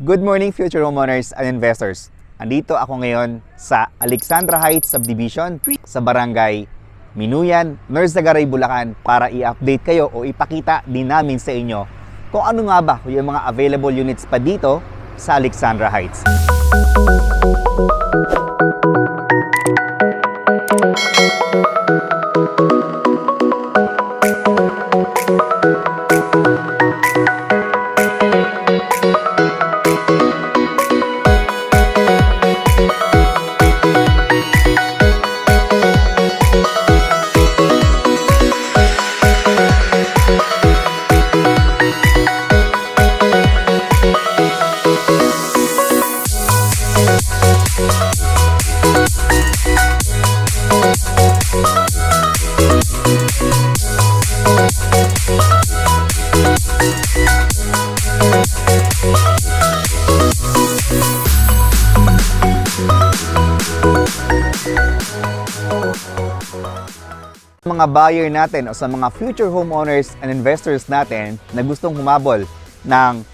Good morning future homeowners and investors. Andito ako ngayon sa Alexandra Heights Subdivision sa Barangay Minuyan, Norzagaray, Bulacan para i-update kayo o ipakita din namin sa inyo kung ano nga ba yung mga available units pa dito sa Alexandra Heights. Mga buyer natin o sa mga future homeowners and investors natin na gustong humabol ng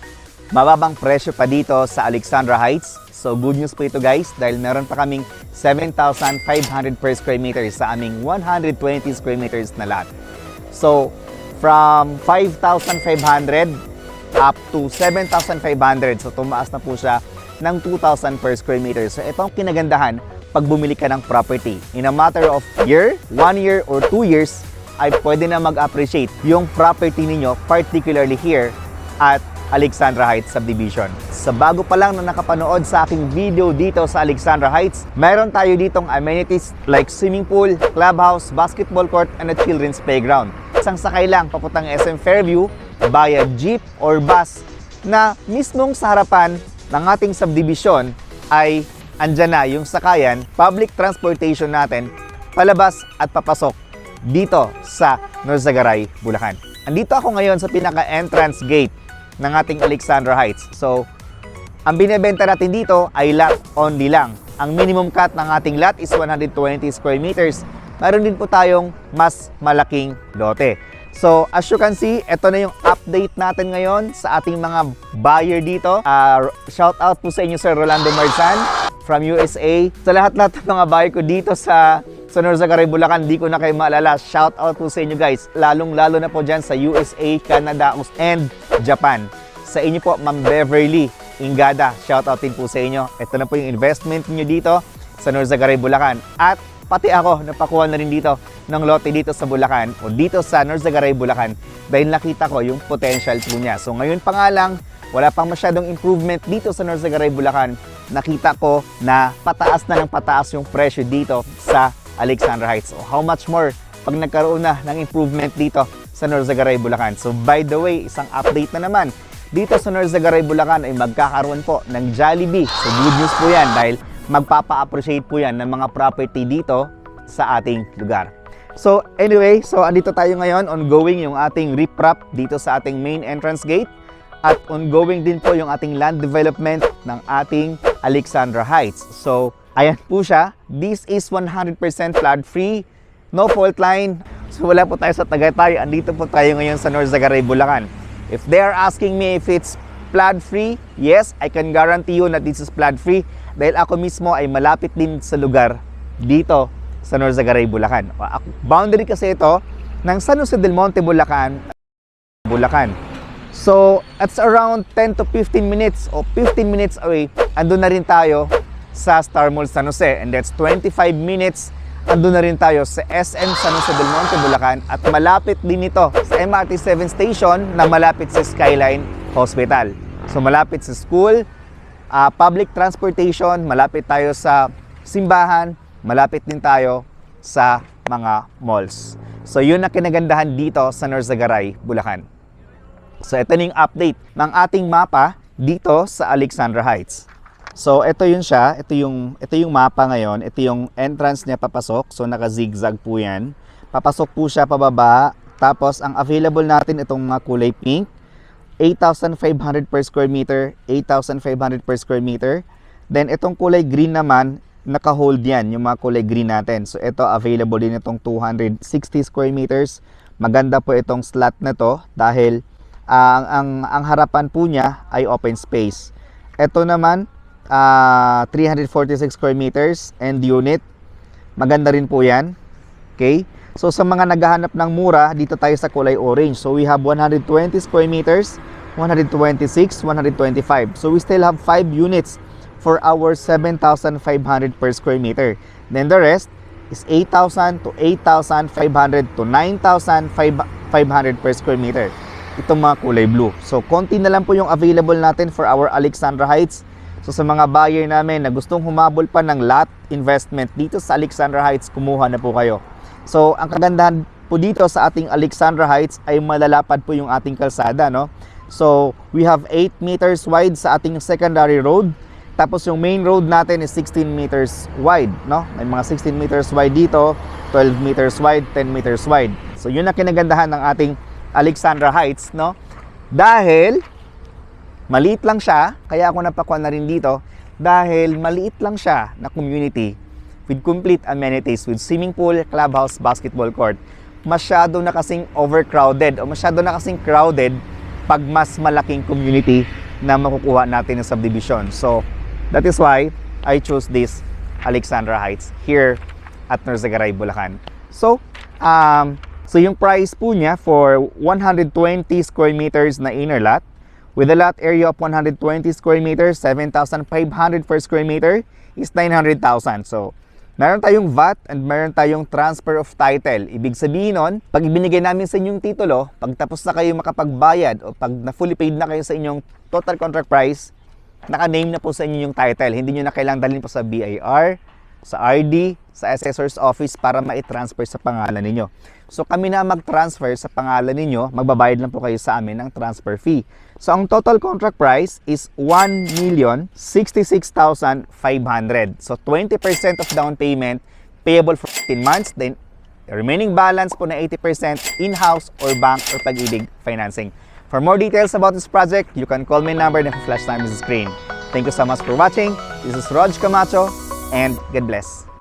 mababang presyo pa dito sa Alexandra Heights. So good news po ito guys dahil meron pa kaming 7,500 per square meters sa aming 120 square meters na lot. So from 5,500 up to 7,500, so tumaas na po siya ng 2,000 per square meter. So ito ang kinagandahan pag bumili ka ng property. In a matter of year, 1 year or 2 years, ay pwede na mag-appreciate yung property ninyo, particularly here at Alexandra Heights Subdivision. Sa bago pa lang na nakapanood sa aking video dito sa Alexandra Heights, mayroon tayo ditong amenities like swimming pool, clubhouse, basketball court, and a children's playground. Isang sakay lang papuntang SM Fairview via jeep or bus na mismong sa harapan ng ating subdivision ay andyan na yung sakayan, public transportation natin, palabas at papasok dito sa Norzagaray, Bulacan. Andito ako ngayon sa pinaka-entrance gate ng ating Alexandra Heights. So, ang binibenta natin dito ay lot only lang. Ang minimum cut ng ating lot is 120 square meters. Meron din po tayong mas malaking lote. So, as you can see, ito na yung update natin ngayon sa ating mga buyer dito. Shout out po sa inyo Sir Rolando Marzan from USA. Sa lahat-lahat ng mga buyer ko dito sa Norzagaray, Bulacan, di ko na kayo maalala. Shout out po sa inyo guys. Lalong-lalo na po dyan sa USA, Canada, and Japan. Sa inyo po, Ma'am Beverly Ingada, shout out din po sa inyo. Ito na po yung investment niyo dito sa Norzagaray, Bulacan. At pati ako, napakuha na rin dito ng lote dito sa Bulacan o dito sa Norzagaray, Bulacan dahil nakita ko yung potential po niya. So ngayon pa nga lang, wala pang masyadong improvement dito sa Norzagaray, Bulacan. Nakita ko na pataas na ng pataas yung presyo dito sa Alexandra Heights. So how much more pag nagkaroon na ng improvement dito sa Norzagaray, Bulacan. So by the way, isang update na naman. Dito sa Norzagaray, Bulacan ay magkakaroon po ng Jollibee. So good news po yan dahil magpapa-appreciate po yan ng mga property dito sa ating lugar. So anyway, so andito tayo ngayon, ongoing yung ating riprap dito sa ating main entrance gate at ongoing din po yung ating land development ng ating Alexandra Heights. So ayan po siya, this is 100% flood free, no fault line. So wala po tayo sa Tagaytay, andito po tayo ngayon sa Norzagaray, Bulacan. If they are asking me if it's flood free, yes, I can guarantee you that this is flood free dahil ako mismo ay malapit din sa lugar dito sa Norzagaray, Bulacan. Boundary kasi ito ng San Jose del Monte, Bulacan. So, it's around 10 to 15 minutes o 15 minutes away, andun na rin tayo sa Star Mall San Jose. And that's 25 minutes, andun na rin tayo sa SM San Jose del Monte, Bulacan. At malapit din ito sa MRT 7 station na malapit sa Skyline Hospital. So, malapit sa school, public transportation, malapit tayo sa simbahan, malapit din tayo sa mga malls. So yun ang kinagandahan dito sa Norzagaray, Bulacan. So ito na yung update ng ating mapa dito sa Alexandra Heights. So ito yun siya, ito yung mapa ngayon, ito yung entrance niya papasok. So naka-zigzag po yan. Papasok po siya pababa, tapos ang available natin itong mga kulay pink. 8,500 per square meter, 8,500 per square meter. Then itong kulay green naman, naka-hold yan, yung mga kulay green natin. So ito available din itong 260 square meters. Maganda po itong slot na to dahil ang harapan po niya ay open space. Ito naman, 346 square meters and unit. Maganda rin po yan. Okay? So sa mga naghahanap ng mura, dito tayo sa kulay orange. So we have 120 square meters, 126, 125. So we still have 5 units for our 7,500 per square meter. Then the rest is 8,000 to 8,500 to 9,500 per square meter. Itong mga kulay blue. So konti na lang po yung available natin for our Alexandra Heights. So sa mga buyer namin na gustong humabol pa ng lot investment dito sa Alexandra Heights, kumuha na po kayo. So ang kagandahan po dito sa ating Alexandra Heights ay malalapad po yung ating kalsada, no? So we have 8 meters wide sa ating secondary road. Tapos yung main road natin is 16 meters wide, no? May mga 16 meters wide dito, 12 meters wide, 10 meters wide. So yun ang kinagandahan ng ating Alexandra Heights, no? Dahil maliit lang siya, kaya ako napakuha na rin dito, dahil maliit lang siya na community with complete amenities, with swimming pool, clubhouse, basketball court. Masyado na kasing overcrowded o masyado na kasing crowded pag mas malaking community na makukuha natin ng subdivision. So that is why I chose this Alexandra Heights here at Norzagaray, Bulacan. So yung price po niya for 120 square meters na inner lot with a lot area of 120 square meters, 7,500 per square meter is 900,000. So meron tayong VAT and meron tayong transfer of title. Ibig sabihin nun, pag ibinigay namin sa inyong titulo, pag tapos na kayo makapagbayad o pag na fully paid na kayo sa inyong total contract price, naka-name na po sa inyo yung title. Hindi nyo na kailangang dalhin po sa BIR, sa RD, sa assessor's office para ma-transfer sa pangalan ninyo. So kami na mag-transfer sa pangalan ninyo, magbabayad lang po kayo sa amin ng transfer fee. So ang total contract price is 1,066,500. So 20% of down payment payable for 15 months. Then the remaining balance po na 80% in-house or bank or Pag-ibig financing. For more details about this project, you can call my number na flash time on the screen. Thank you so much for watching. This is Rog Camacho and God bless.